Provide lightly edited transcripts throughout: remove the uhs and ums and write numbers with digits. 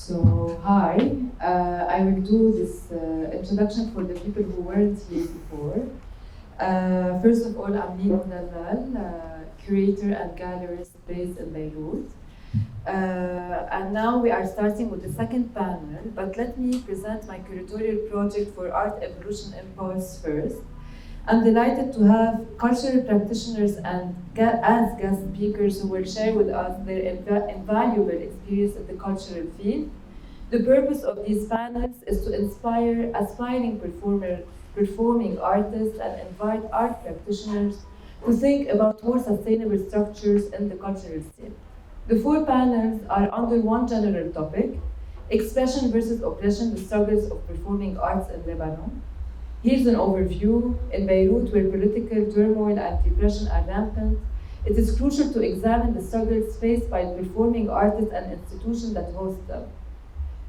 So, hi, I will do this introduction for the people who weren't here before. First of all, I'm Lynn Modallal, curator and gallerist based in Beirut. And now we are starting with the second panel, but let me present my curatorial project for Art Evolution Impulse first. I'm delighted to have cultural practitioners and as guest speakers who will share with us their invaluable experience in the cultural field. The purpose of these panels is to inspire aspiring performing artists and invite art practitioners to think about more sustainable structures in the cultural scene. The 4 panels are under one general topic: expression versus oppression, the struggles of performing arts in Lebanon. Here's an overview. In Beirut, where political turmoil and repression are rampant, it is crucial to examine the struggles faced by performing artists and institutions that host them.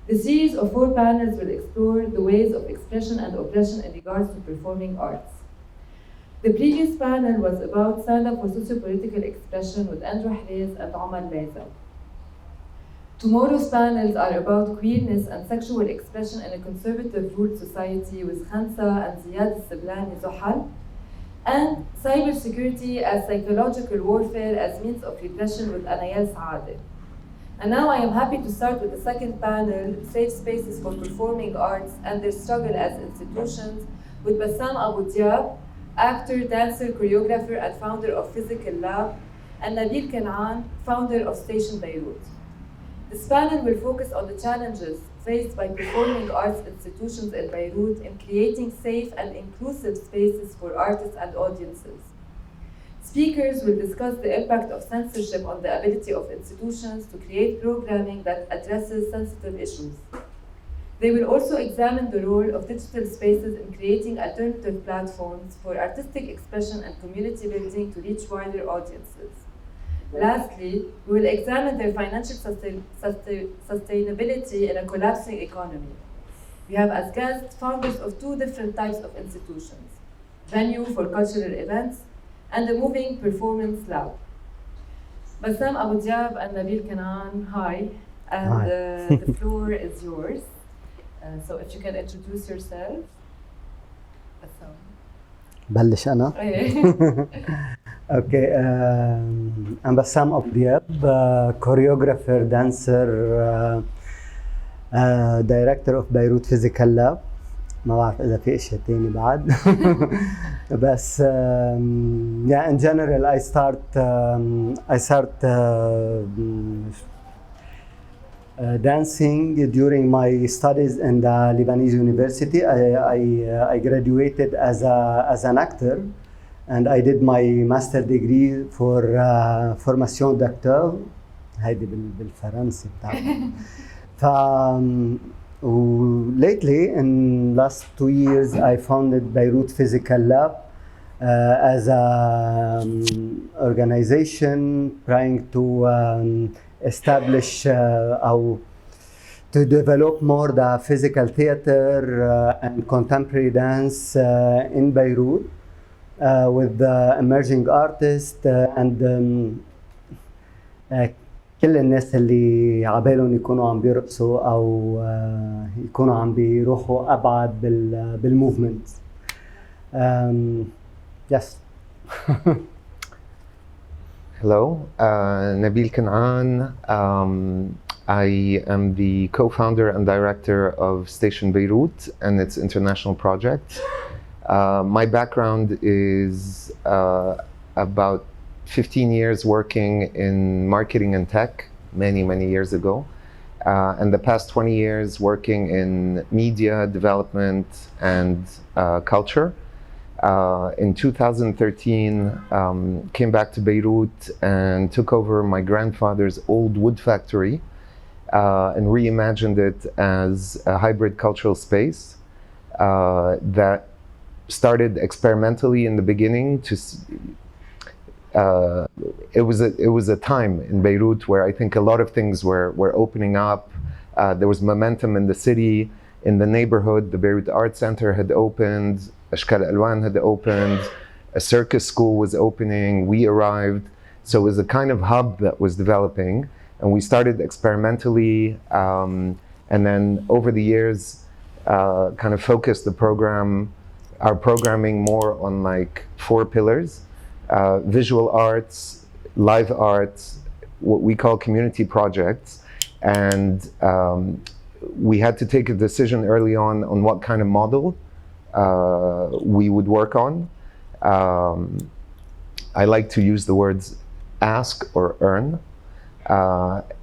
The series of 4 panels will explore the ways of expression and oppression in regards to performing arts. The previous panel was about stand-up for socio-political expression with 𝗦𝗽𝗃𝗿𝗲𝘀 and 𝗦𝗽𝗃𝗿𝗲𝘀. Tomorrow's panels are about queerness and sexual expression in a conservative ruled society with 𝗦𝗳𝗲𝗏 and 𝗦𝗫𝗫𝗍𝗫 and cybersecurity as psychological warfare as means of repression with 𝗦𝗽𝗃𝗫𝗍𝗫. And now I am happy to start with the second panel, Safe Spaces for Performing Arts and Their Struggle as Institutions, with Bassam Abou Diab, actor, dancer, choreographer, and founder of Physical Lab, and Nabil Canaan, founder of Station Beirut. This panel will focus on the challenges faced by performing arts institutions in Beirut in creating safe and inclusive spaces for artists and audiences. Speakers will discuss the impact of censorship on the ability of institutions to create programming that addresses sensitive issues. They will also examine the role of digital spaces in creating alternative platforms for artistic expression and community building to reach wider audiences. Lastly, we will examine their financial sustainability in a collapsing economy. We have as guests founders of 2 different types of institutions: venue for cultural events and a moving performance lab. Bassam Abou Diab and Nabil Canaan, hi, and the floor is yours. So if you can introduce yourself. Bassam. بلش أنا. Okay, I'm Bassam Abou Diab, choreographer, dancer, director of Beirut Physical Lab. ما بعرف إذا في إشي تاني بعد. بس yeah, in general I start dancing during my studies in the Lebanese university. I graduated as an actor, and I did my master degree for formation d'acteur. هيدي بالفرنسي بتاعها. Lately, in last 2 years, I founded Beirut Physical Lab as an organization trying to establish or to develop more the physical theater and contemporary dance in Beirut with emerging artists and كل الناس اللي عبالهم يكونوا عم بيرقصوا أو يكونوا عم بيروحوا أبعد بالmovement. Yes. Hello, Nabil Canaan. I am the co-founder and director of Station Beirut and its international project. My background is about 15 years working in marketing and tech, many years ago. And the past 20 years working in media, development, and culture. In 2013, came back to Beirut and took over my grandfather's old wood factory and reimagined it as a hybrid cultural space that started experimentally in the beginning to it was a time in Beirut where I think a lot of things were opening up. There was momentum in the city, in the neighborhood. The Beirut Art Center had opened, 𝗍𝗪𝗏𝗀 had opened, a circus school was opening, we arrived. So it was a kind of hub that was developing, and we started experimentally And then over the years, kind of focused our programming more on like 4 pillars: visual arts, live arts, what we call community projects. And we had to take a decision early on what kind of model we would work on. I like to use the words ask or earn.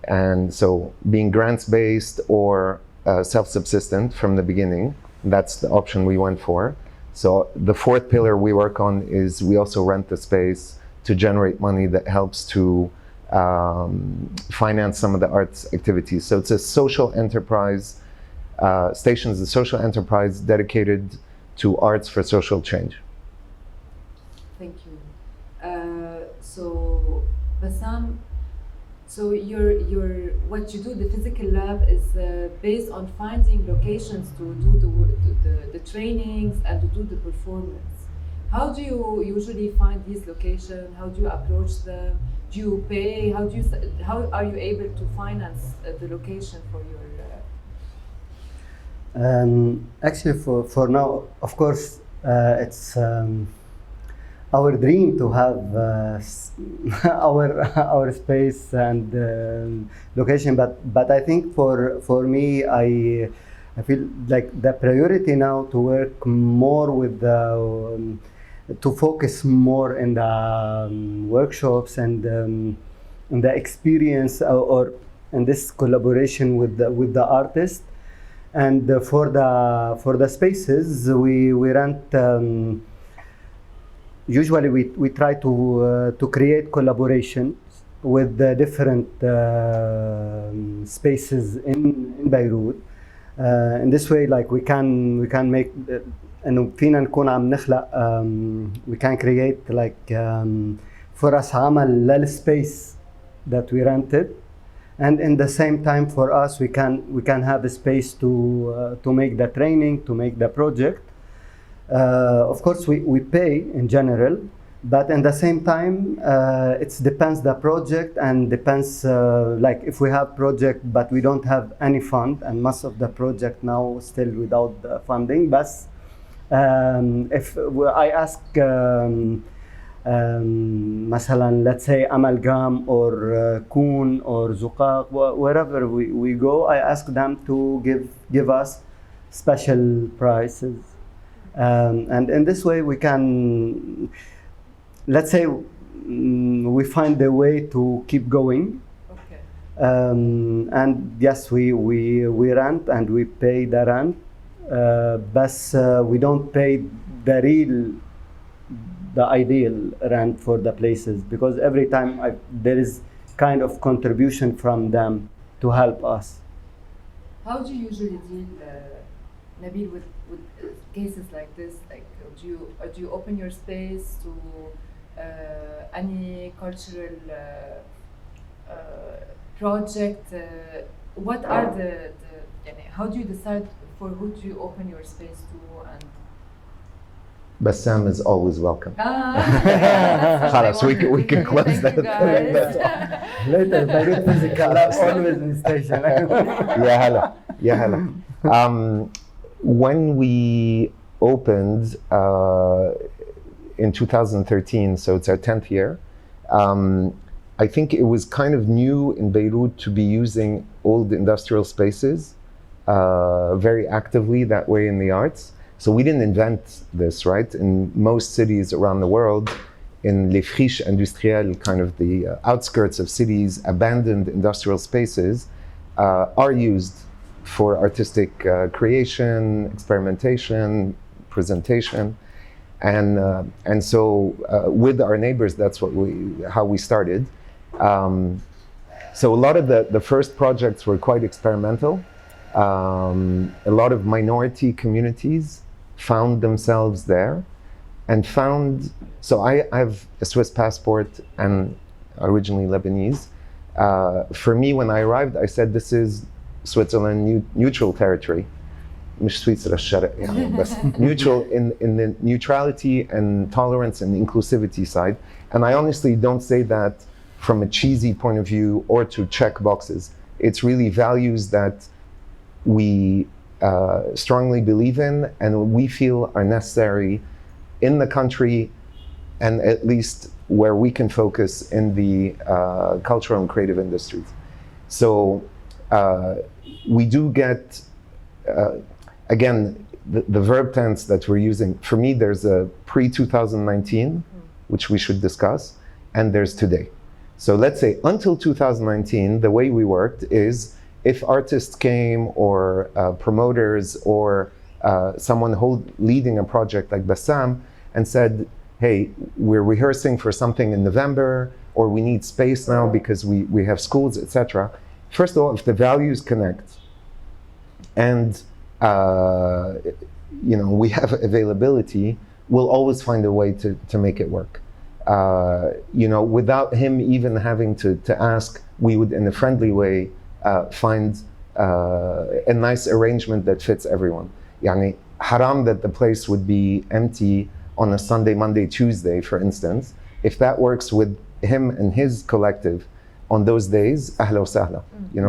And so being grants-based or self-subsistent from the beginning, that's the option we went for. So the 4th pillar we work on is we also rent the space to generate money that helps to finance some of the arts activities. So it's a social enterprise. Station is a social enterprise dedicated to arts for social change. Thank you. So Bassam, so what you do, the physical lab, is based on finding locations to do the trainings and to do the performance. How do you usually find these locations? How do you approach them? Do you pay? How are you able to finance the location for your? Actually, for now, of course, it's our dream to have our space and location. But I think for me, I feel like the priority now to work more with the to focus more in the workshops and in the experience or in this collaboration with the artist. And for the spaces we rent. Usually we try to create collaborations with the different spaces in Beirut. In this way, like we can make إنه فينا نكون عم نخلق we can create like فرص عمل للspace that we rented, and in the same time for us we can have a space to make the training, to make the project. Of course we pay in general, but in the same time it depends the project and depends like if we have project but we don't have any fund, and most of the project now still without the funding. But if I ask مثلا let's say Amalgam or Kun or Zuqaq, wherever we go, I ask them to give us special prices, and in this way we can, let's say, we find a way to keep going. Okay. And yes, we rent and we pay the rent, but we don't pay the ideal rent for the places, because every time there is kind of contribution from them to help us. How do you usually deal, Nabil, with cases like this? Like, do you open your space to any cultural project? What are the how do you decide for who do you open your space to? And Bassam is always welcome. خلاص, we can close that. Later, Beirut Physical Lab always in station. Yeah, hello. When we opened in 2013, so it's our 10th year, I think it was kind of new in Beirut to be using old industrial spaces very actively that way in the arts. So we didn't invent this, right? In most cities around the world, in les friches industrielles, kind of the outskirts of cities, abandoned industrial spaces are used for artistic creation, experimentation, presentation. And so with our neighbors, that's how we started. So a lot of the first projects were quite experimental. A lot of minority communities found themselves there and so I have a Swiss passport and originally Lebanese. For me, when I arrived, I said this is Switzerland neutral territory. مش سويسرا الشرق يعني, بس neutral in the neutrality and tolerance and inclusivity side. And I honestly don't say that from a cheesy point of view or to check boxes. It's really values that we strongly believe in and we feel are necessary in the country, and at least where we can focus in the cultural and creative industries. So we do get, again, the verb tense that we're using. For me, there's a pre-2019, which we should discuss, and there's today. So let's say until 2019, the way we worked is if artists came or promoters or someone leading a project like Bassam and said, hey, we're rehearsing for something in November, or we need space now because we have schools, etc. First of all, if the values connect and we have availability, we'll always find a way to make it work. Without him even having to ask, we would, in a friendly way, find a nice arrangement that fits everyone. Yani, haram that the place would be empty on a Sunday, Monday, Tuesday, for instance. If that works with him and his collective on those days, ahla wa sahla,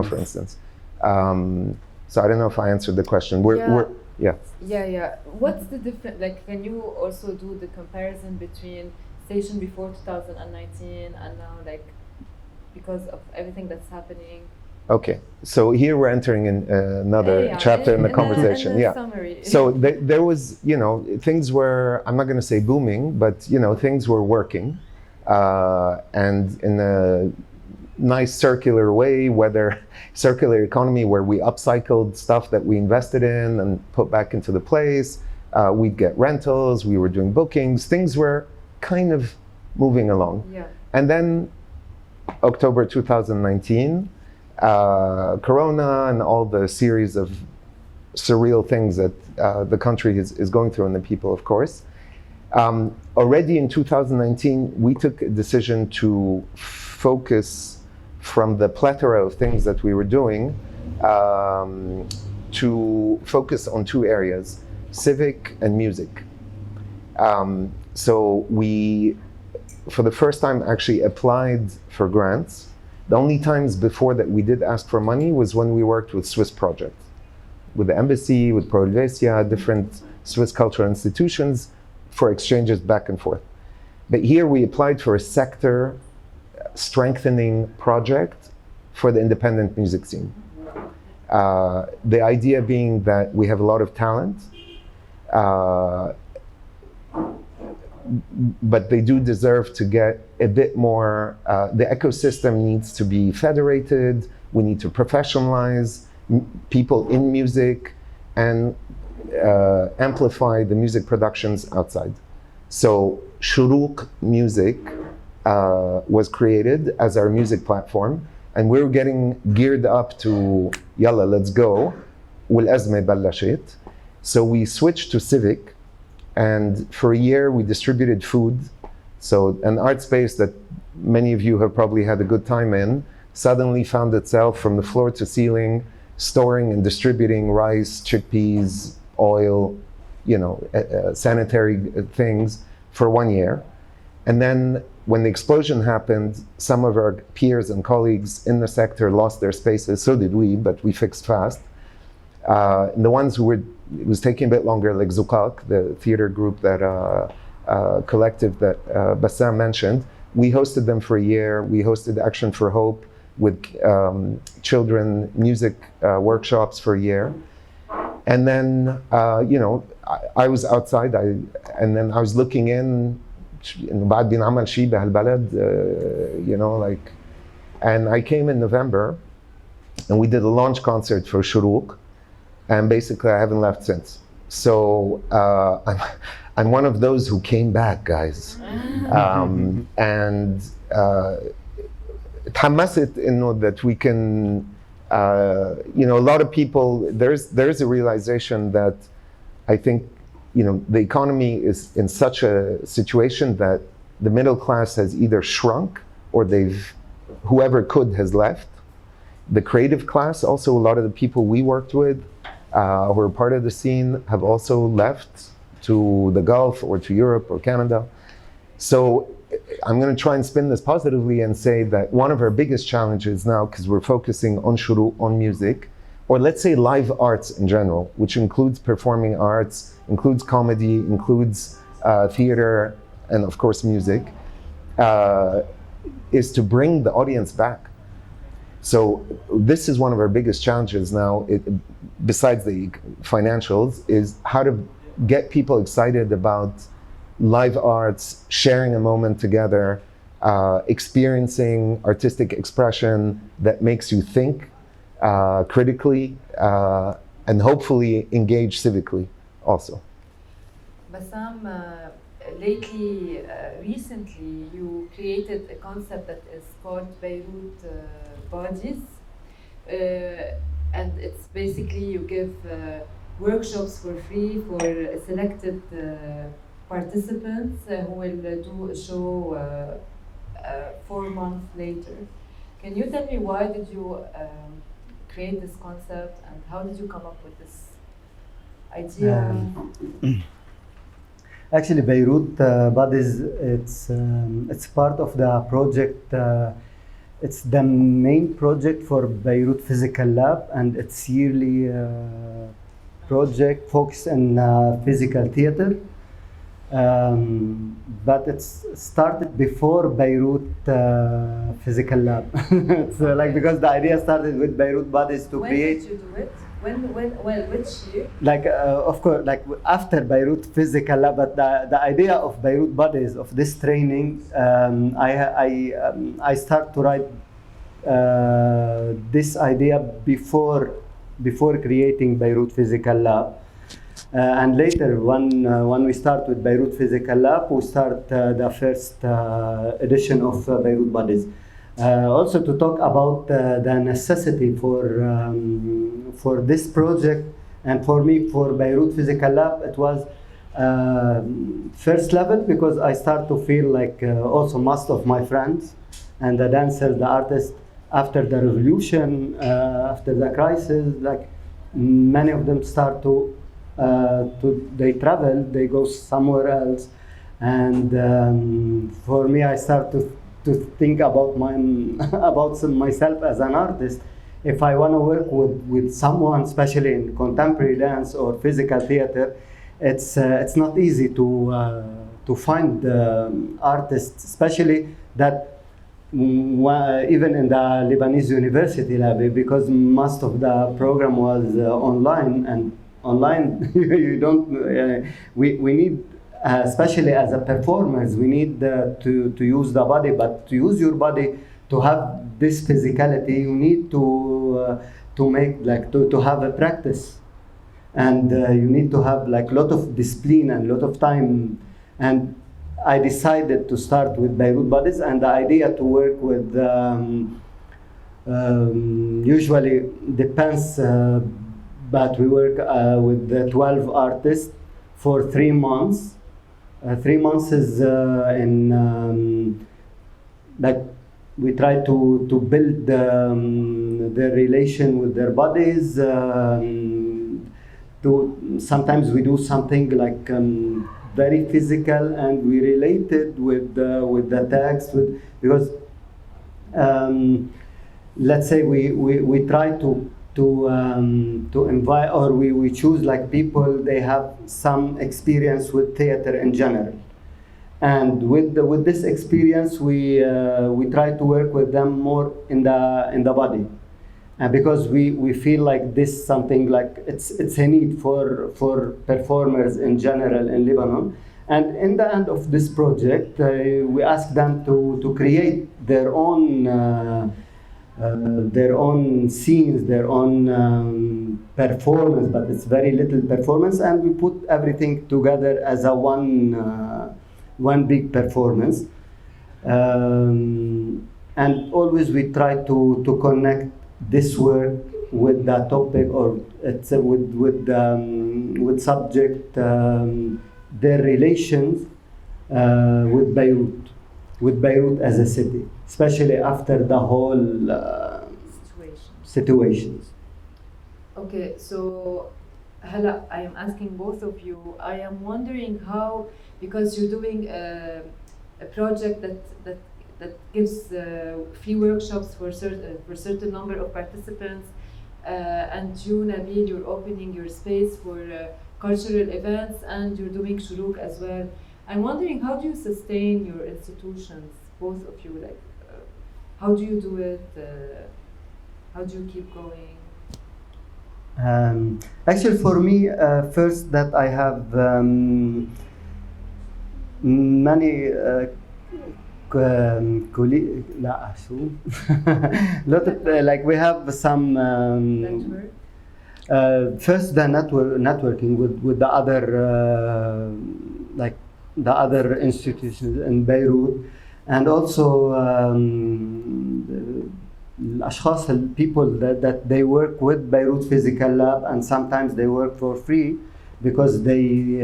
for instance. So I don't know if I answered the question. Yeah. What's the difference? Like, can you also do the comparison between station before 2019 and now, like, because of everything that's happening? Okay, so here we're entering in another chapter in the conversation. Summary. So there was, things were, I'm not going to say booming, but things were working, and in a nice circular way, whether circular economy where we upcycled stuff that we invested in and put back into the place. We'd get rentals, we were doing bookings, things were kind of moving along. Yeah. And then October 2019, Corona and all the series of surreal things that the country is going through, and the people, of course. Already in 2019, we took a decision to focus from the plethora of things that we were doing to focus on two areas, civic and music. So we, for the first time, actually applied for grants. The only times before that we did ask for money was when we worked with Swiss projects, with the embassy, with 𝗍𝗲𝗄𝗏, different Swiss cultural institutions for exchanges back and forth. But here we applied for a sector strengthening project for the independent music scene. The idea being that we have a lot of talent, but they do deserve to get a bit more, the ecosystem needs to be federated, we need to professionalize people in music and amplify the music productions outside. So Shuruq Music was created as our music platform, and we're getting geared up to, yalla, let's go, 𝗦𝗲𝗍𝗿 بلشت. So we switched to civic, and for a year we distributed food. So an art space that many of you have probably had a good time in suddenly found itself from the floor to ceiling storing and distributing rice, chickpeas, oil, sanitary things for 1 year. And then when the explosion happened, some of our peers and colleagues in the sector lost their spaces. So did we, but we fixed fast. And the ones who it was taking a bit longer, like 𝗍𝗍𝗀𝗀, the theater group collective that Bassam mentioned, we hosted them for a year. We hosted Action for Hope with children music workshops for a year. And then, I was outside, and then I was looking in, 𝗬𝗲𝗿𝗀𝗻𝗄𝗏 بهالبلد, and I came in November, and we did a launch concert for Shuruq, and basically I haven't left since. So I'm one of those who came back, guys. And تحمست إنه that we can, a lot of people, there's a realization that I think, the economy is in such a situation that the middle class has either shrunk or whoever could has left. The creative class, also a lot of the people we worked with who are part of the scene have also left to the Gulf or to Europe or Canada. So I'm going to try and spin this positively and say that one of our biggest challenges now, because we're focusing on Shuruq, on music, or let's say live arts in general, which includes performing arts, includes comedy, includes theater, and of course music, is to bring the audience back. So this is one of our biggest challenges now, besides the financials, is how to get people excited about live arts, sharing a moment together, experiencing artistic expression that makes you think critically, and hopefully engage civically also. Bassam, recently you created a concept that is called Beirut Bodies, and it's basically you give workshops for free for selected participants who will do a show 4 months later. Can you tell me why did you create this concept and how did you come up with this idea? Actually, Beirut Bodies, it's part of the project. It's the main project for Beirut Physical Lab, and it's yearly project focused on physical theater. But it's started before Beirut Physical Lab. It's because the idea started with Beirut Bodies to create. When did you do it? Which year? Of course, after Beirut Physical Lab, but the idea of Beirut Bodies, of this training, I start to write this idea before creating Beirut Physical Lab. And later, when we start with Beirut Physical Lab, we start the first edition of Beirut Bodies. Also to talk about the necessity for this project, and for me, for Beirut Physical Lab, it was first level, because I start to feel like also most of my friends and the dancers, the artists, after the revolution, after the crisis, many of them start they travel, they go somewhere else, and for me, I start to think about myself as an artist. If I want to work with someone, especially in contemporary dance or physical theater, it's not easy to find artists, especially that even in the Lebanese university lab, because most of the program was online, and online you don't. We need. Especially as a performers, we need to use the body, but to use your body, to have this physicality, you need to make to have a practice, and you need to have lot of discipline and lot of time. And I decided to start with Beirut Bodies, and the idea to work with usually depends, but we work with 12 artists for 3 months. 3 months is we try to build their relation with their bodies. Sometimes we do something very physical, and we relate it with the text, because let's say we try to invite, or we choose people, they have some experience with theater in general, and with this experience we try to work with them more in the body, because we feel like this something it's a need for performers in general in Lebanon. And in the end of this project, we ask them to create their own scenes, their own performance, but it's very little performance, and we put everything together as a one big performance. And always we try to connect this work with the topic, or it's with subject, their relations with Beirut as a city, especially after the whole situations. Okay, so Hala, I am asking both of you. I am wondering how, because you're doing a project that gives free workshops for certain number of participants, and you, Nabil, you're opening your space for cultural events, and you're doing shuruk as well. I'm wondering, how do you sustain your institutions, both of you? Like, how do you do it? How do you keep going? Actually, for me, first that I have many lot of, like we have some first the networking with the other like the other institutions in Beirut, and also الأشخاص, people that they work with Beirut Physical Lab, and sometimes they work for free because they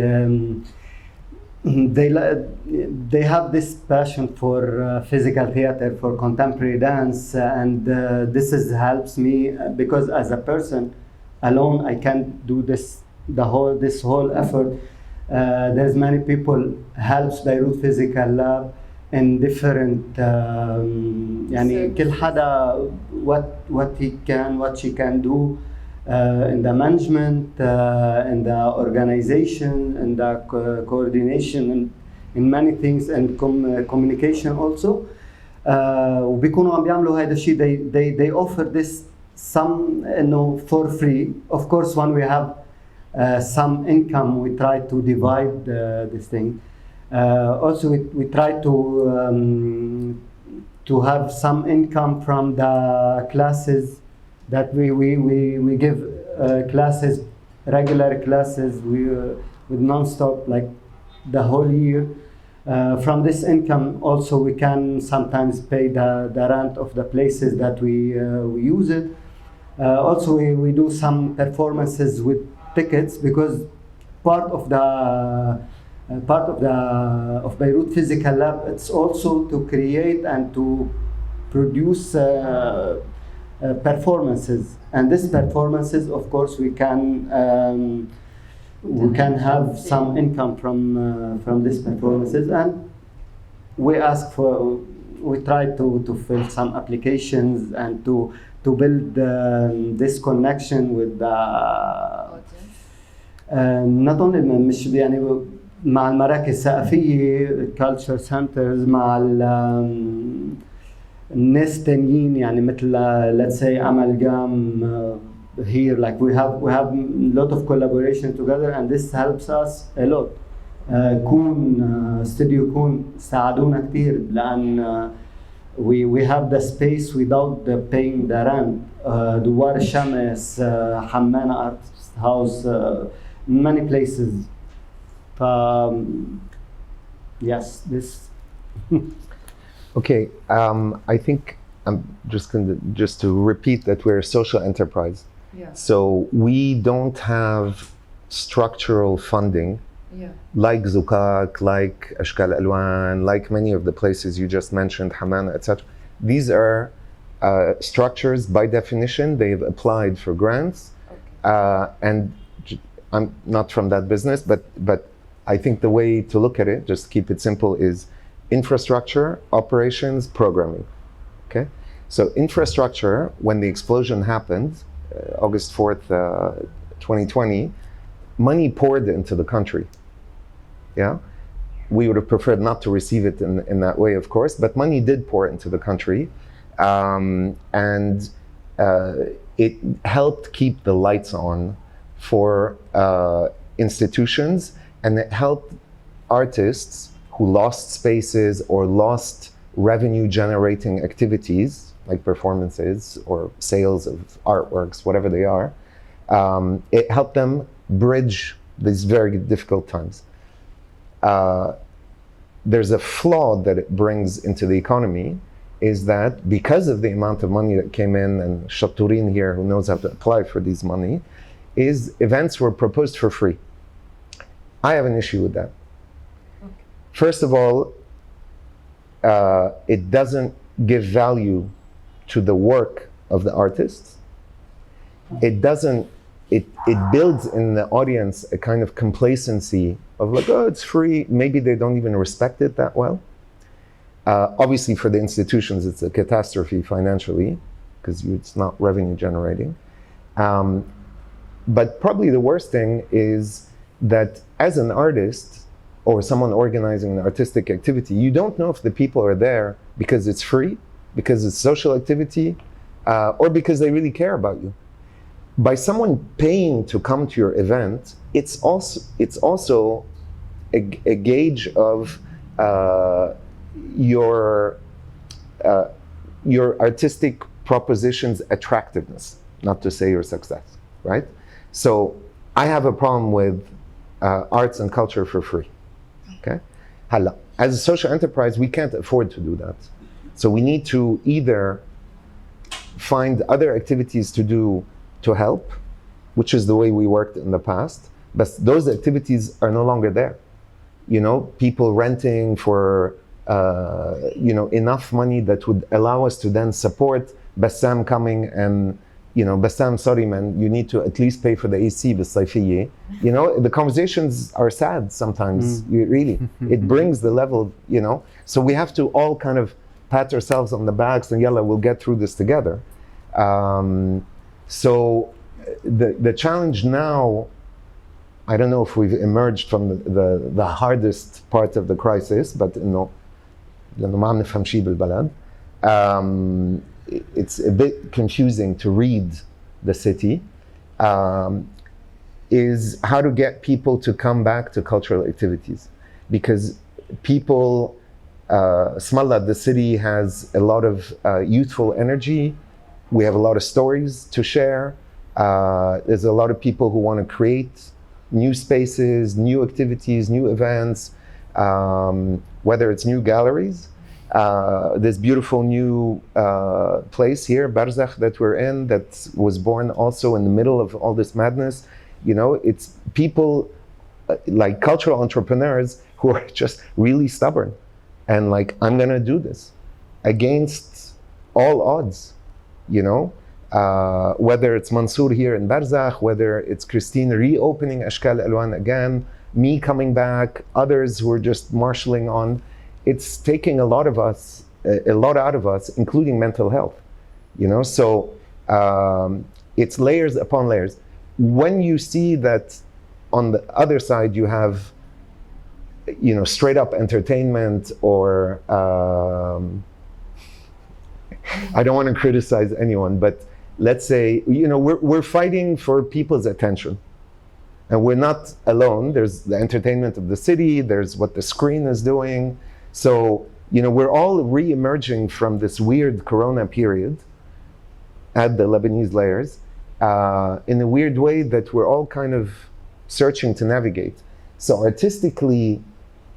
have this passion for physical theater, for contemporary dance, and this helps me because as a person alone I can't do this whole effort. There's many people helps Beirut Physical Lab in different يعني كل حدا what she can do in the management, in the organization, in the coordination, in many things, and communication also. وبيكونوا عم بيعملوا هذا الشيء. They offer this some for free. Of course, when we have some income, we try to divide this thing. Also, we try to have some income from the classes that we give classes, regular classes, with non-stop, like the whole year. From this income, also we can sometimes pay the rent of the places that we use it. Also, we do some performances with tickets, because part of Beirut Physical Lab, it's also to create and to produce performances, and these performances, of course, we can have some income from these performances, and we try to fill some applications and to build this connection with the not only مش يعني مع المراكز الثقافية culture centers، مع الناس تانيين، يعني مثل let's say amalgam here, like we have a lot of collaboration together, and this helps us a lot. كون استوديو كون ساعدونا كثير، لأن we have the space without paying the rent. دوار الشمس، حمانة art house, many places. Yes, this. Okay, I think I'm just to repeat that we're a social enterprise. Yeah. So we don't have structural funding, like Zukak, like Ashkal Alwan, like many of the places you just mentioned, Hamana, etc. These are structures by definition. They've applied for grants, and I'm not from that business, but I think the way to look at it, just keep it simple, is infrastructure, operations, programming. Okay, so infrastructure, when the explosion happened, August 4th, 2020, money poured into the country. Yeah, we would have preferred not to receive it in that way, of course, but money did pour into the country, and it helped keep the lights on for institutions, and it helped artists who lost spaces or lost revenue generating activities like performances or sales of artworks, whatever they are. It helped them bridge these very difficult times. There's a flaw that it brings into the economy, is that because of the amount of money that came in, and Shaturin here who knows how to apply for these money, is events were proposed for free. I have an issue with that. First of all, it doesn't give value to the work of the artists. It builds in the audience a kind of complacency of like, oh, it's free. Maybe they don't even respect it that well. Obviously for the institutions, it's a catastrophe financially, because it's not revenue generating. But probably the worst thing is that as an artist or someone organizing an artistic activity, you don't know if the people are there because it's free, because it's social activity, or because they really care about you. By someone paying to come to your event, it's also a gauge of your artistic proposition's attractiveness, not to say your success, right? So I have a problem with arts and culture for free, okay? As a social enterprise, we can't afford to do that. So we need to either find other activities to do to help, which is the way we worked in the past, but those activities are no longer there. You know, people renting for enough money that would allow us to then support Bassam coming and, Bassam, sorry man, you need to at least pay for the AC 𝗣𝗲𝗿𝗀𝗲𝘀𝗀𝗶cie. The conversations are sad sometimes, really. It brings the level, So we have to all kind of pat ourselves on the backs and yalla, we'll get through this together. So the challenge now, I don't know if we've emerged from the hardest part of the crisis, but 𝗦𝗽𝗰𝗴𝗴𝗹𝗲𝘀 it's a bit confusing to read the city, is how to get people to come back to cultural activities. Because people, 𝗬𝗏, the city has a lot of youthful energy. We have a lot of stories to share. There's a lot of people who want to create new spaces, new activities, new events, whether it's new galleries. This beautiful new place here, 𝗣𝗲𝗿𝗀, that we're in, that was born also in the middle of all this madness. It's people like cultural entrepreneurs who are just really stubborn and like, I'm gonna do this against all odds, whether it's Mansour here in 𝗣𝗲𝗿, whether it's Christine reopening 𝗬𝗃𝗍𝗏 ألوان again, me coming back, others who are just marshalling on. It's taking a lot out of us, including mental health, So it's layers upon layers. When you see that on the other side you have, straight up entertainment or I don't want to criticize anyone, but let's say, we're fighting for people's attention. And we're not alone. There's the entertainment of the city, there's what the screen is doing. So, we're all re-emerging from this weird Corona period at the Lebanese layers in a weird way that we're all kind of searching to navigate. So artistically,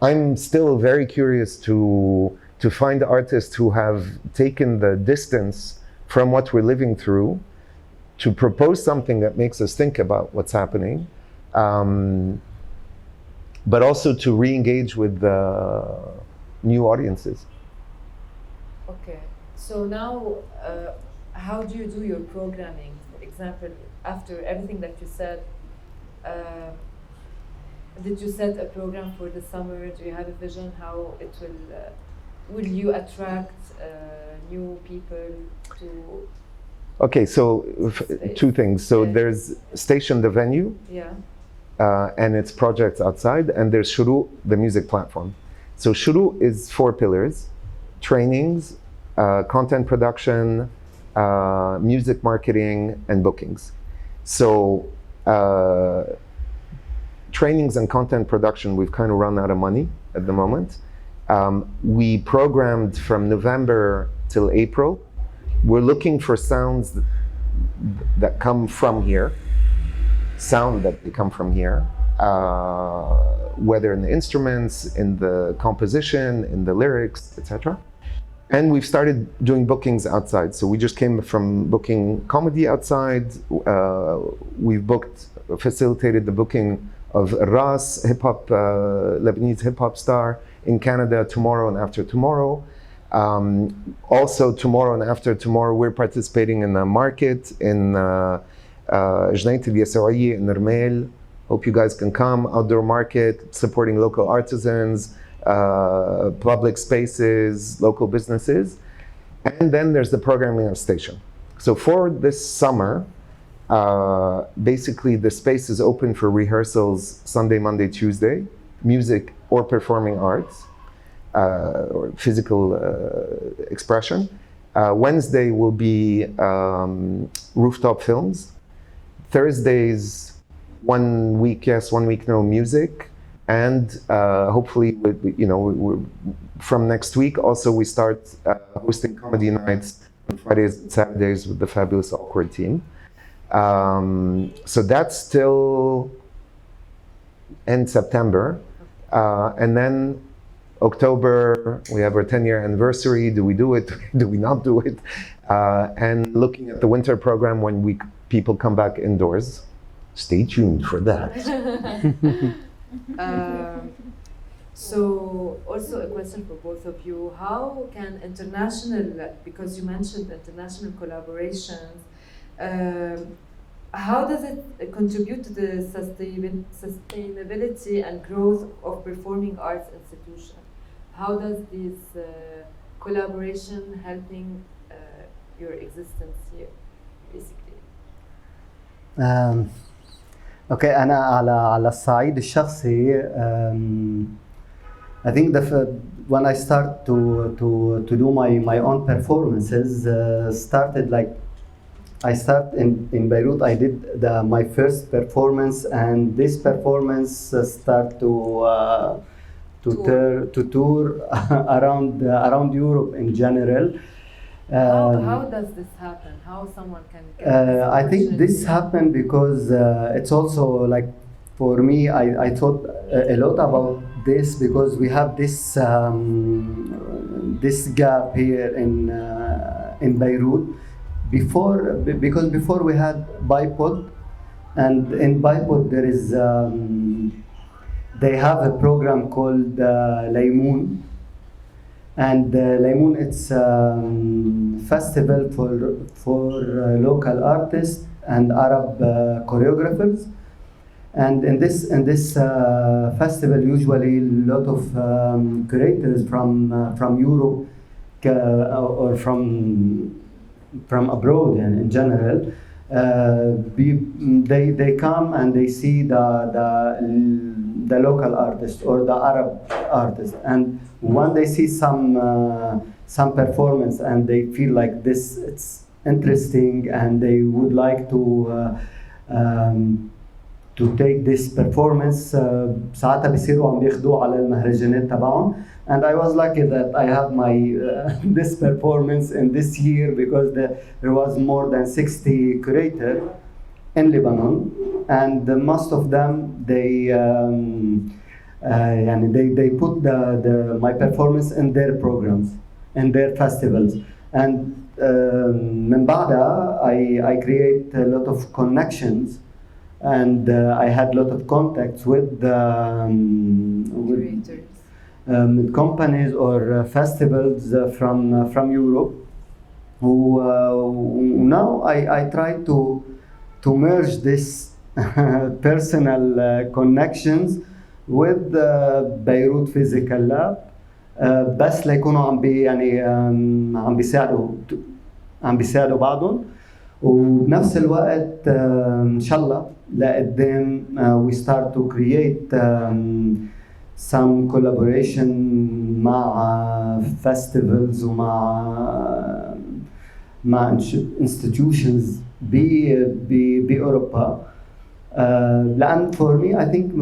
I'm still very curious to find artists who have taken the distance from what we're living through to propose something that makes us think about what's happening, but also to re-engage with new audiences. Okay, so now how do you do your programming? For example, after everything that you said, did you set a program for the summer? Do you have a vision how it will you attract new people to? Okay, so two things. So there's Station, the venue, and its projects outside, and there's 𝗍𝗏, the music platform. So 𝗍𝗏 is 4 pillars: trainings, content production, music marketing, and bookings. So trainings and content production, we've kind of run out of money at the moment. We programmed from November till April. We're looking for sounds that come from here, whether in the instruments, in the composition, in the lyrics, etc. And we've started doing bookings outside. So we just came from booking comedy outside. We've facilitated the booking of 𝗍𝗲𝗍, hip-hop, Lebanese hip-hop star in Canada tomorrow and after tomorrow. Also tomorrow and after tomorrow, we're participating in a market in 𝗦𝗽𝗃𝗿𝗀𝗃𝗃 in Nirmel. Hope you guys can come. Outdoor market, supporting local artisans, public spaces, local businesses. And then there's the programming of Station. So for this summer, Basically, the space is open for rehearsals Sunday, Monday, Tuesday, music or performing arts, or physical expression. Wednesday will be rooftop films. Thursdays, 1 week yes, 1 week no music. And hopefully, from next week, also we start hosting comedy nights on Fridays and Saturdays with the fabulous Awkward team. So that's still end September. And then October, we have our 10-year anniversary. Do we do it? Do we not do it? And looking at the winter program when people come back indoors. Stay tuned for that. So also a question for both of you. How can international, because you mentioned international collaborations, how does it contribute to the sustainability and growth of performing arts institutions? How does this collaboration helping your existence here, basically? Okay, أنا على الصعيد الشخصي, I think when I start to do my own performances, I start in Beirut. I did my first performance, and this performance start to tour around Europe in general. How does this happen? How someone can get I think this happened because it's also like, for me, I thought a lot about this because we have this gap here in Beirut. Because before we had 𝗦𝗽𝗿𝗀𝗀𝗀𝗏, and in 𝗦𝗽𝗍𝗍𝗀𝗀 there is they have a program called 𝗦𝗽𝗍𝗀𝗀𝗀𝗀𝗏, and 𝗦𝗽𝗍𝗀𝗀𝗀𝗀𝗏 festival for local artists and Arab choreographers. And in this festival, usually a lot of curators from Europe or from abroad and in general, they come and they see the local artist or the Arab artist, and when they see some performance and they feel like this, it's interesting, and they would like to take this performance, ساعتها بيصيروا عم بياخدوه على المهرجانات تبعهم. And I was lucky that I had my this performance in this year because there was more than 60 curators in Lebanon, and most of them they put my performance in their programs, in their festivals. And من بعدها I create a lot of connections, and I had a lot of contacts with companies or festivals from Europe, who now I try to merge this personal connections with Beirut Physical Lab, بس ليكونوا عم بيساعدوا بعضهم، وبنفس الوقت ان شاء الله لقدام we start to create some collaboration مع festivals ومع institutions بأوروبا. لأن for me I think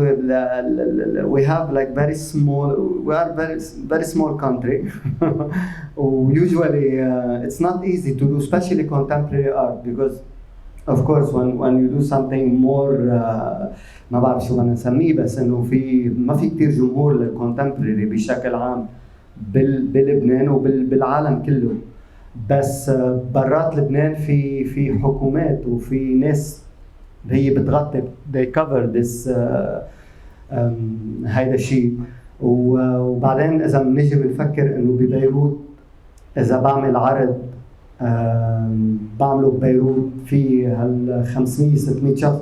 we have like we are very small country. Usually it's not easy to do, especially contemporary art, because of course when you do something more ما بعرف شو بدنا نسميه، بس انه ما في كتير جمهور للكونتمبرري بشكل عام بلبنان وبالعالم كله. بس برات لبنان في حكومات وفي ناس هي بتغطي they cover this هيدا الشيء. وبعدين اذا بنيجي بنفكر انه ببيروت اذا بعمل عرض بعمله ببيروت في هال 500 600 شخص،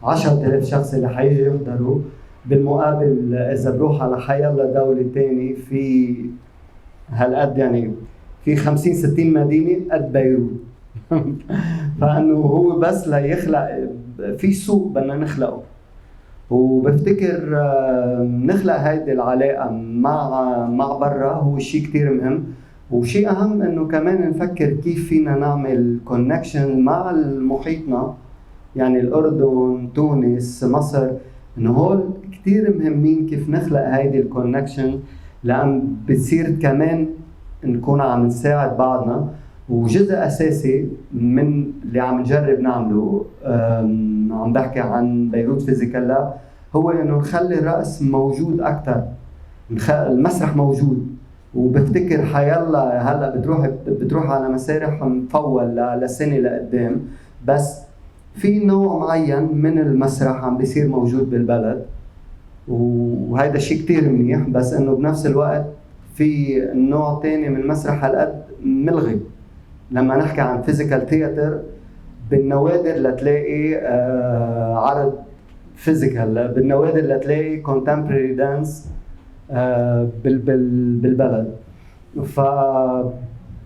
10,000 شخص اللي حيجي يحضروا. بالمقابل اذا بروح على حيالله دولة تاني في هالقد، يعني في 50 60 مدينة قد بيروت. فانه هو بس ليخلق في سوق بدنا نخلقه، وبفتكر نخلق هيدي العلاقه مع برا هو شيء كتير مهم. وشيء اهم انه كمان نفكر كيف فينا نعمل كونكشن مع محيطنا، يعني الاردن، تونس، مصر، انه هول كتير مهمين كيف نخلق هيدي الكونكشن، لان بتصير كمان نكون عم نساعد بعضنا. وجزء اساسي من اللي عم نجرب نعمله، عم بحكي عن بيروت فيزيكال لاب، هو انه نخلي الرقص موجود اكثر، المسرح موجود. وبفتكر حيلا هلا بتروح على مسارح مفول لسنه لقدام، بس في نوع معين من المسرح عم بيصير موجود بالبلد، وهيدا شيء كتير منيح. بس انه بنفس الوقت في نوع تاني من المسرح هالقد ملغي. لما نحكي عن فيزيكال ثياتر، بالنوادر لتلاقي عرض فيزيكال، بالنوادر لتلاقي كونتمبرري دانس بالبلد.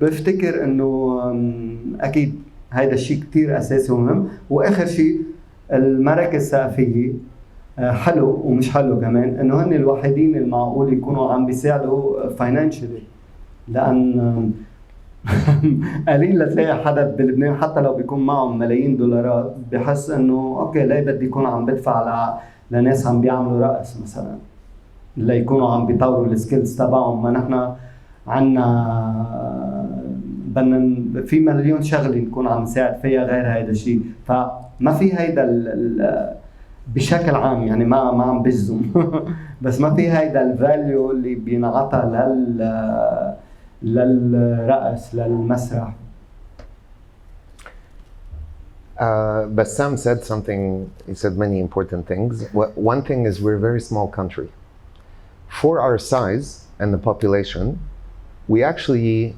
فبفتكر انه اكيد هيدا الشيء كتير اساسي ومهم. واخر شيء المراكز الثقافيه، حلو ومش حلو كمان انه هن الوحيدين المعقول يكونوا عم بيساعدوا فاينانشلي، لان قليل لتلاقي حدا بلبنان حتى لو بيكون معهم ملايين دولارات بحس انه اوكي ليه بدي يكون عم بدفع لناس عم بيعملوا رقص مثلا، ليكونوا عم بيطوروا السكيلز تبعهم. ما نحن عنا بدنا في مليون شغله نكون عم نساعد فيها غير هيدا الشيء. فما في هيدا بشكل عام، يعني ما عم بجزم بس ما في هيدا الفاليو اللي بينعطى للرقص، للمسرح. Bassam said something, he said many important things. One thing is we're a very small country. For our size and the population, we actually,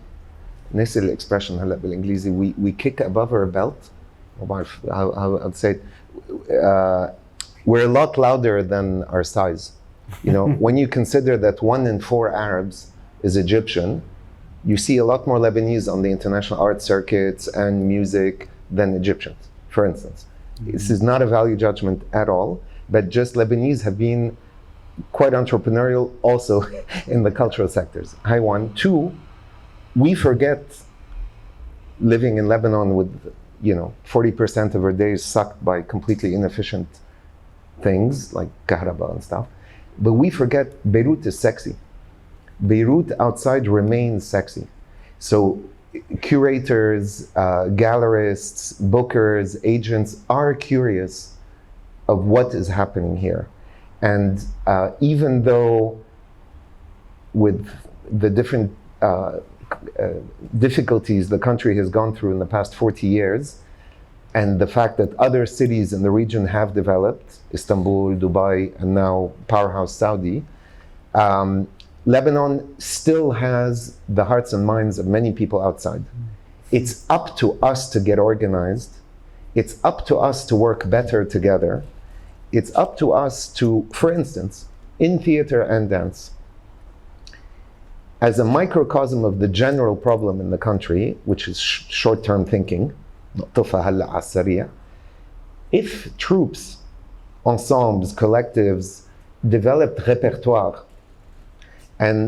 نسي الexpression هلا بالإنجليزي, we kick above our belt. How I'd say it. We're a lot louder than our size. You know, when you consider that 1 in 4 Arabs is Egyptian, you see a lot more Lebanese on the international art circuits and music than Egyptians, for instance. This is not a value judgment at all, but just Lebanese have been quite entrepreneurial also in the cultural sectors. Hi, 1. 2, we forget living in Lebanon with, 40% of our days sucked by completely inefficient things like 𝗘𝗅𝗽𝗿𝗀𝗀𝗀𝗀 and stuff. But we forget Beirut is sexy. Beirut outside remains sexy. So curators, gallerists, bookers, agents are curious of what is happening here. And even though with the different difficulties the country has gone through in the past 40 years, and the fact that other cities in the region have developed, Istanbul, Dubai, and now powerhouse Saudi, Lebanon still has the hearts and minds of many people outside. It's up to us to get organized. It's up to us to work better together. It's up to us to, for instance, in theater and dance, as a microcosm of the general problem in the country, which is short-term thinking, if troops, ensembles, collectives developed repertoire and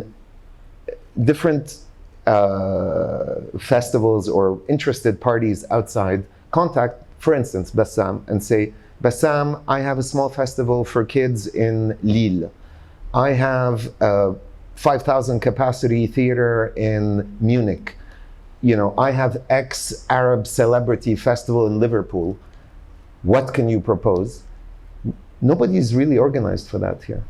different festivals or interested parties outside contact, for instance, Bassam, and say, Bassam, I have a small festival for kids in Lille. I have a 5,000 capacity theater in Munich. I have X Arab celebrity festival in Liverpool. What can you propose? Nobody is really organized for that here.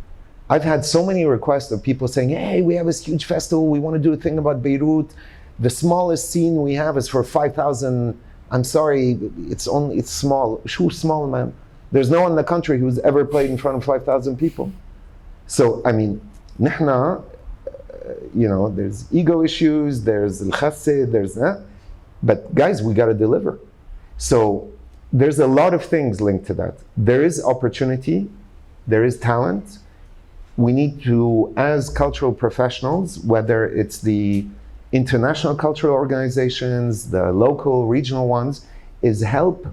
I've had so many requests of people saying, hey, we have this huge festival, we want to do a thing about Beirut. The smallest scene we have is for 5,000. I'm sorry, it's small. Sure, small, man. There's no one in the country who's ever played in front of 5,000 people. So, I mean, نحنا, there's ego issues, there's 𝗘𝗅𝗽𝗿𝗀𝘀𝘀𝗀𝗀, there's that. But guys, we got to deliver. So, there's a lot of things linked to that. There is opportunity, there is talent. We need to, as cultural professionals, whether it's the international cultural organizations, the local, regional ones, is help,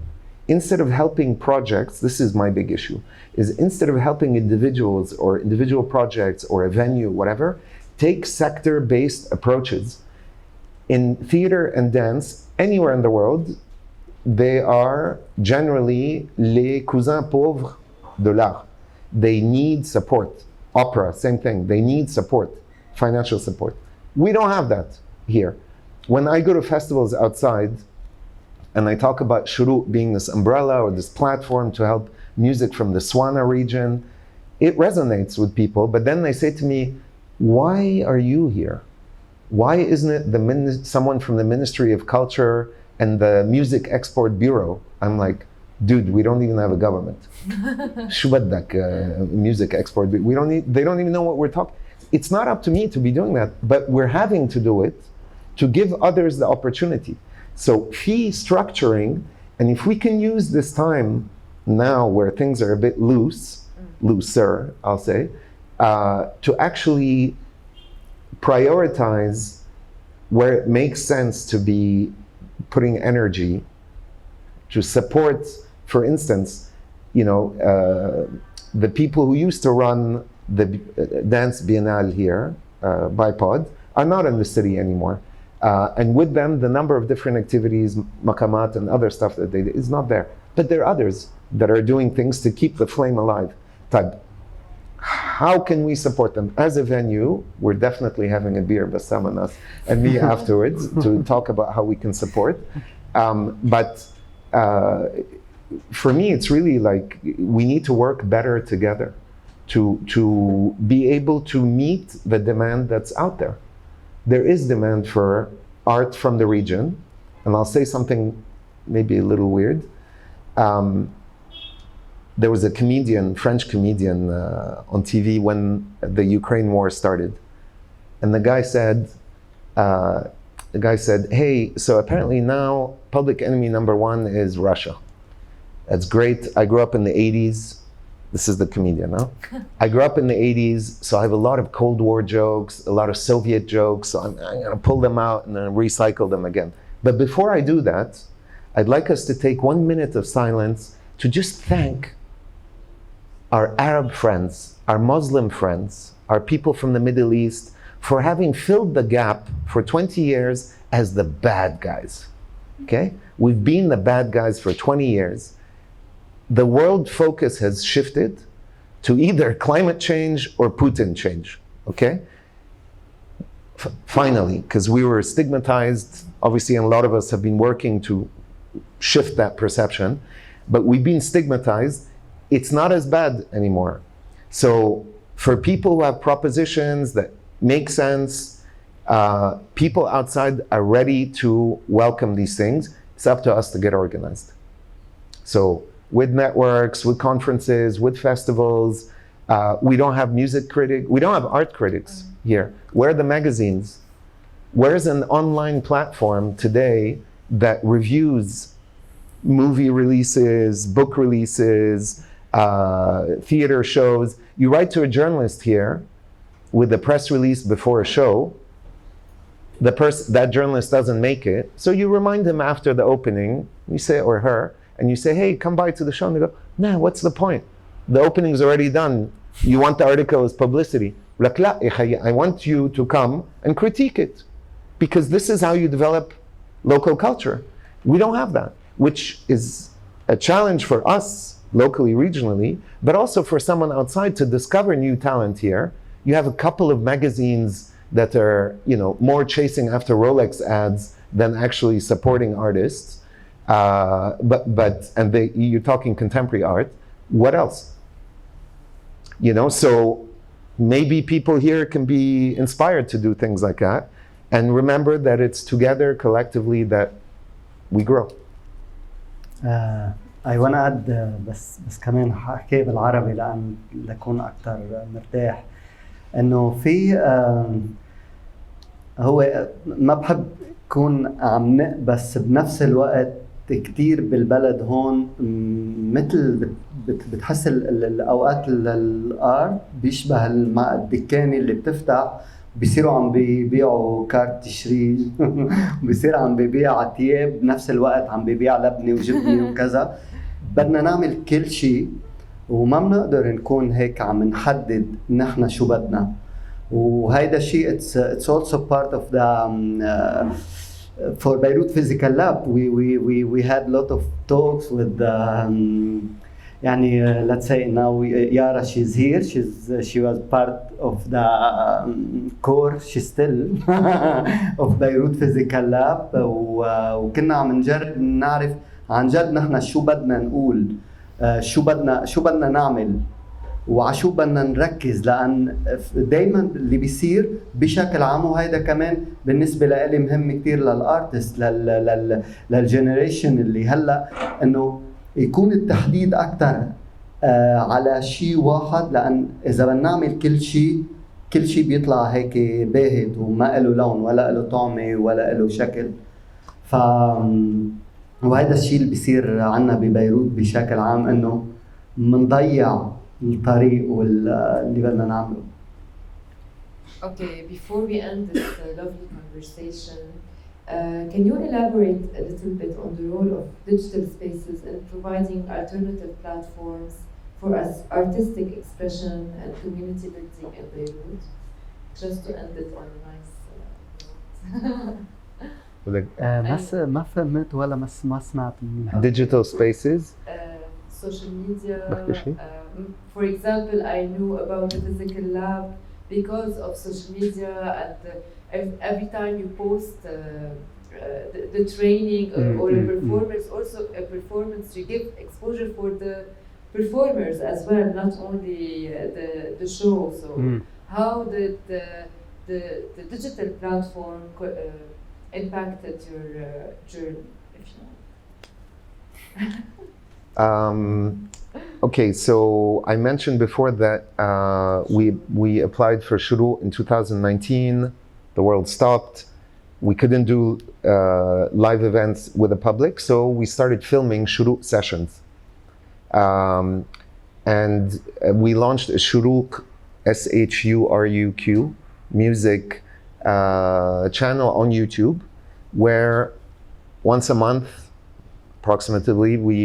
instead of helping projects, this is my big issue, is instead of helping individuals or individual projects or a venue, whatever, take sector-based approaches. In theater and dance, anywhere in the world, they are generally les cousins pauvres de l'art. They need support. Opera, same thing. They need support, financial support. We don't have that here. When I go to festivals outside and I talk about 𝗍𝗍𝗃 being this umbrella or this platform to help music from the Swana region, it resonates with people, but then they say to me, why are you here? Why isn't it someone from the Ministry of Culture and the Music Export Bureau? I'm like, dude, we don't even have a government. Music Export Bureau. They don't even know what we're talking. It's not up to me to be doing that, but we're having to do it to give others the opportunity. So fee structuring, and if we can use this time now where things are a bit looser, I'll say, to actually prioritize where it makes sense to be putting energy to support, for instance, the people who used to run the dance biennale here, 𝗍𝗲𝗿𝗀, are not in the city anymore. And with them, the number of different activities, maqamat and other stuff that they did is not there. But there are others that are doing things to keep the flame alive. How can we support them? As a venue, we're definitely having a beer, Bassam and us, and me afterwards, to talk about how we can support. But for me, it's really like we need to work better together to be able to meet the demand that's out there. There is demand for art from the region, and I'll say something maybe a little weird. There was a comedian, French comedian, on TV when the Ukraine war started, and the guy said, "Hey, so apparently now public enemy number one is Russia. That's great. I grew up in the 80s. This is the comedian, huh? I grew up in the 80s, so I have a lot of Cold War jokes, a lot of Soviet jokes, so I'm gonna pull them out and then recycle them again. But before I do that, I'd like us to take 1 minute of silence to just thank our Arab friends, our Muslim friends, our people from the Middle East, for having filled the gap for 20 years as the bad guys, okay? We've been the bad guys for 20 years. The world focus has shifted to either climate change or Putin change, okay? Finally, because we were stigmatized, obviously, and a lot of us have been working to shift that perception, but we've been stigmatized. It's not as bad anymore. So for people who have propositions that make sense, people outside are ready to welcome these things. It's up to us to get organized. So with networks, with conferences, with festivals, we don't have music critics, we don't have art critics here. Where are the magazines? Where's an online platform today that reviews movie releases, book releases, theater shows? You write to a journalist here with a press release before a show. That journalist doesn't make it, so you remind him after the opening, you say, or her, and you say, hey, come by to the show. And they go, nah, what's the point? The opening's already done. You want the article as publicity. Like, la, I want you to come and critique it, because this is how you develop local culture. We don't have that, which is a challenge for us locally, regionally, but also for someone outside to discover new talent here. You have a couple of magazines that are, more chasing after Rolex ads than actually supporting artists. You're talking contemporary art. What else? So maybe people here can be inspired to do things like that, and remember that it's together, collectively, that we grow. I want to add بس كمان حكي بالعربي لأكون أكثر مرتاح. إنه في هو ما بحب كون عم نقبس بنفس الوقت كتير بالبلد هون، مثل بتحس الأوقات الآرت بيشبه الدكانة اللي بتفتح بيصيروا عم بيبيعوا كارت تشري بيصير عم بيبيع ثياب بنفس الوقت عم بيبيع لبنه وجبنه وكذا. بدنا نعمل كل شيء وما بنقدر نكون هيك عم نحدد نحن شو بدنا. وهيدا الشيء it's also part of the for Beirut Physical Lab we had a lot of talks with يعني let's say now Yara she's here, she was part of the core, she's still of Beirut Physical Lab وكنا عم نجرب نعرف عن جد نحن شو بدنا نقول، شو بدنا نعمل وعشو بدنا نركز، لأن دايما اللي بيصير بشكل عام وهيدا كمان بالنسبة لإلي مهم كتير للارتست للجنريشن اللي هلا انه يكون التحديد اكثر على شيء واحد، لأن إذا بدنا نعمل كل شيء بيطلع هيك باهت وما له لون ولا له طعمة ولا له شكل. وهذا الشيء اللي بيصير عنا ببيروت بشكل عام، انه منضيع الطريق واللي بدنا نعمله. Okay, before we end this lovely conversation, can you elaborate a little bit on the role of digital spaces in providing alternative platforms for artistic expression and community building in Beirut? Just to end it on a nice note. ما فهمت ولا ما سمعت منها. Digital spaces. Social media. For example, I knew about the physical lab because of social media, and every time you post the training or a performance, also a performance, you give exposure for the performers as well, not only the show. So how did the digital platform impacted your journey, if you know? Okay, so I mentioned before that we applied for 𝗍𝗍 in 2019. The world stopped. We couldn't do live events with the public, so we started filming 𝗍𝗍 sessions. And we launched a 𝗍𝗍, SHURUQ, music channel on YouTube, where once a month, approximately, we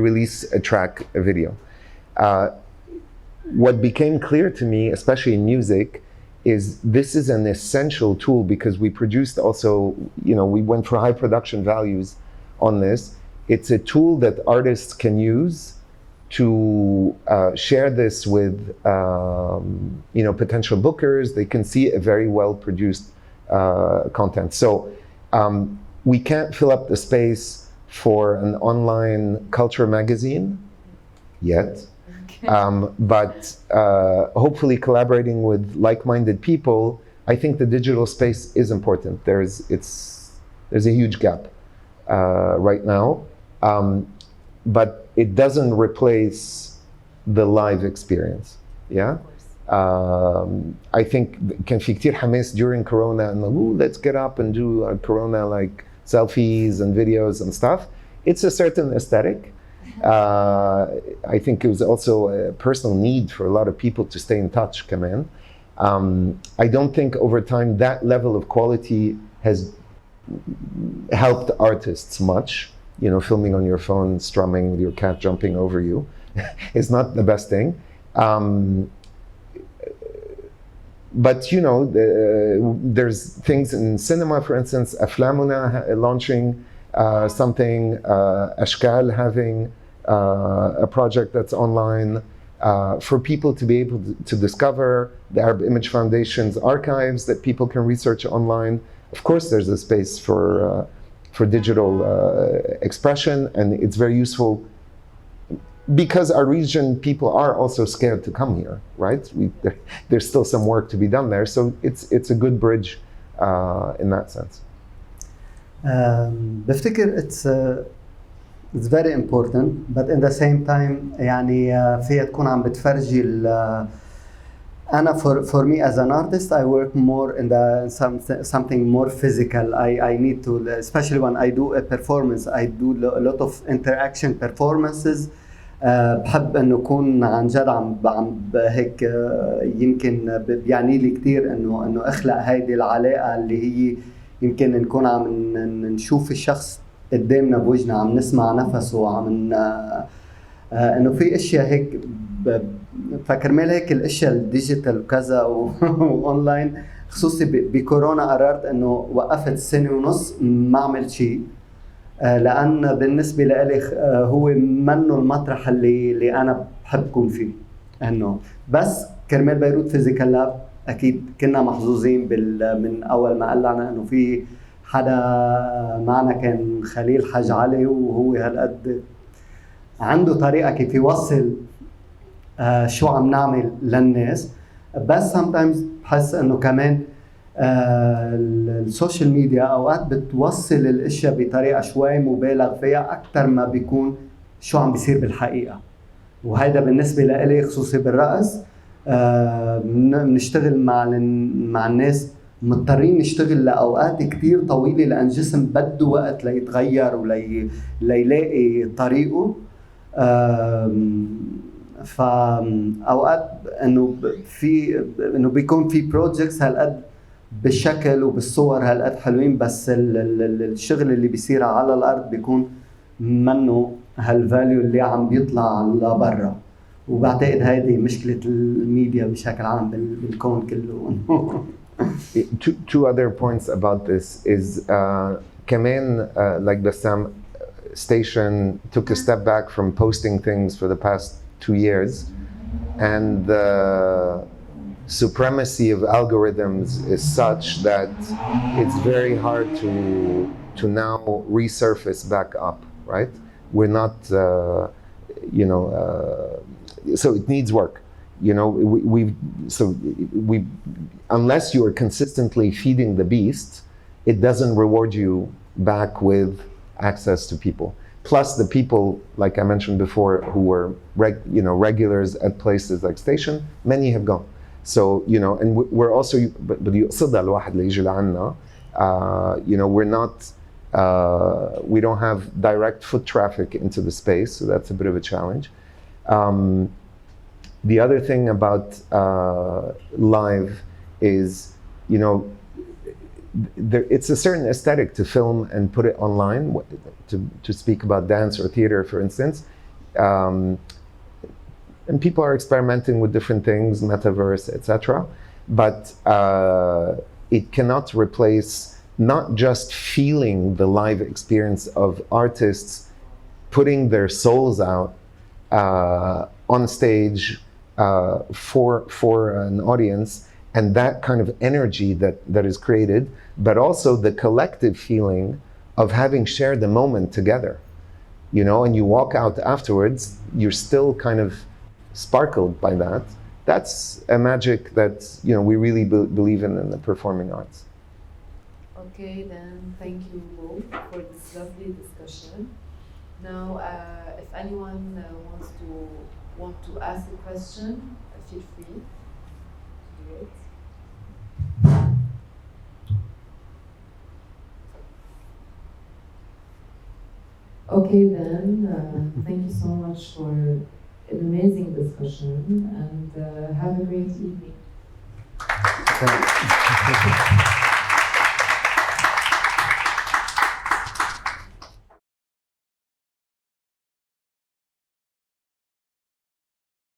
release a track, a video. What became clear to me, especially in music, is this is an essential tool, because we produced also, we went for high production values on this. It's a tool that artists can use to share this with, potential bookers. They can see a very well produced content. So we can't fill up the space for an online culture magazine yet. But hopefully collaborating with like-minded people, I think the digital space is important. There's a huge gap right now, but it doesn't replace the live experience. Yeah. I think كان في كتير حماس during Corona and let's get up and do Corona like selfies and videos and stuff. It's a certain aesthetic. I think it was also a personal need for a lot of people to stay in touch, كمان. I don't think over time that level of quality has helped artists much. Filming on your phone, strumming with your cat jumping over you is not the best thing. But there's things in cinema, for instance, أفلامنا launching something, أشكال having a project that's online for people to be able to discover the Arab Image Foundation's archives that people can research online. Of course, there's a space for digital expression, and it's very useful because our region people are also scared to come here, right? There's still some work to be done there, so it's a good bridge in that sense. بفتكر it's very important, but in the same time يعني فيها تكون عم بتفرجي أنا for me as an artist I work more in something more physical. I need to, especially when I do a performance, I do a lot of interaction performances بحب انه اكون عن جد عم هيك يمكن بيعني لي كثير انه اخلق هيدي العلاقه اللي هي يمكن نكون عم نشوف الشخص قدامنا بوجهنا، عم نسمع نفسه، عم انه في اشياء هيك فكرمال هيك الاشياء الديجيتال وكذا واونلاين. خصوصي بكورونا قررت انه وقفت سنه ونص ما عملت شيء، لان بالنسبه لي هو منه المطرح اللي انا بحب كون فيه. انه بس كرمال بيروت فيزيكال لاب اكيد كنا محظوظين من اول ما قلعنا انه في حدا معنا كان خليل حاج علي، وهو هالقد عنده طريقه كيف يوصل شو عم نعمل للناس. بس sometimes بحس انه كمان السوشيال ميديا اوقات بتوصل الاشياء بطريقه شوي مبالغ فيها اكثر ما بيكون شو عم بيصير بالحقيقه. وهيدا بالنسبه لإلي خصوصي بالرقص بنشتغل مع الناس، مضطرين نشتغل لاوقات كثير طويله لان الجسم بده وقت ليتغير وليلاقي طريقه. فاوقات انه بيكون في بروجكتس هالقد بالشكل وبالصور هالقد حلوين، بس الشغل اللي بيصير على الارض بيكون منه هالفاليو اللي عم بيطلع لبرا. وبعتقد هيدي مشكله الميديا بشكل عام بالكون كله. Two other points about this is كمان like Bassam station took a step back from posting things for the past 2 years, and the supremacy of algorithms is such that it's very hard to now resurface back up, right? We're not, so it needs work. Unless you are consistently feeding the beast, it doesn't reward you back with access to people. Plus the people, like I mentioned before, who were regulars at places like Station, many have gone. So, and we're also, but يقصد الواحد اللي يجي لعنا, we're not, we don't have direct foot traffic into the space, so that's a bit of a challenge. The other thing about live is, it's a certain aesthetic to film and put it online, to speak about dance or theater, for instance. And people are experimenting with different things, metaverse, etc. But it cannot replace not just feeling the live experience of artists putting their souls out on stage for an audience, and that kind of energy that is created, but also the collective feeling of having shared the moment together, and you walk out afterwards, you're still kind of sparkled by that. That's a magic that we really believe in the performing arts. Okay, then thank you both for this lovely discussion. Now, if anyone want to ask a question, feel free. Great. Okay, then thank you so much for an amazing discussion, and have a great evening. Thank you.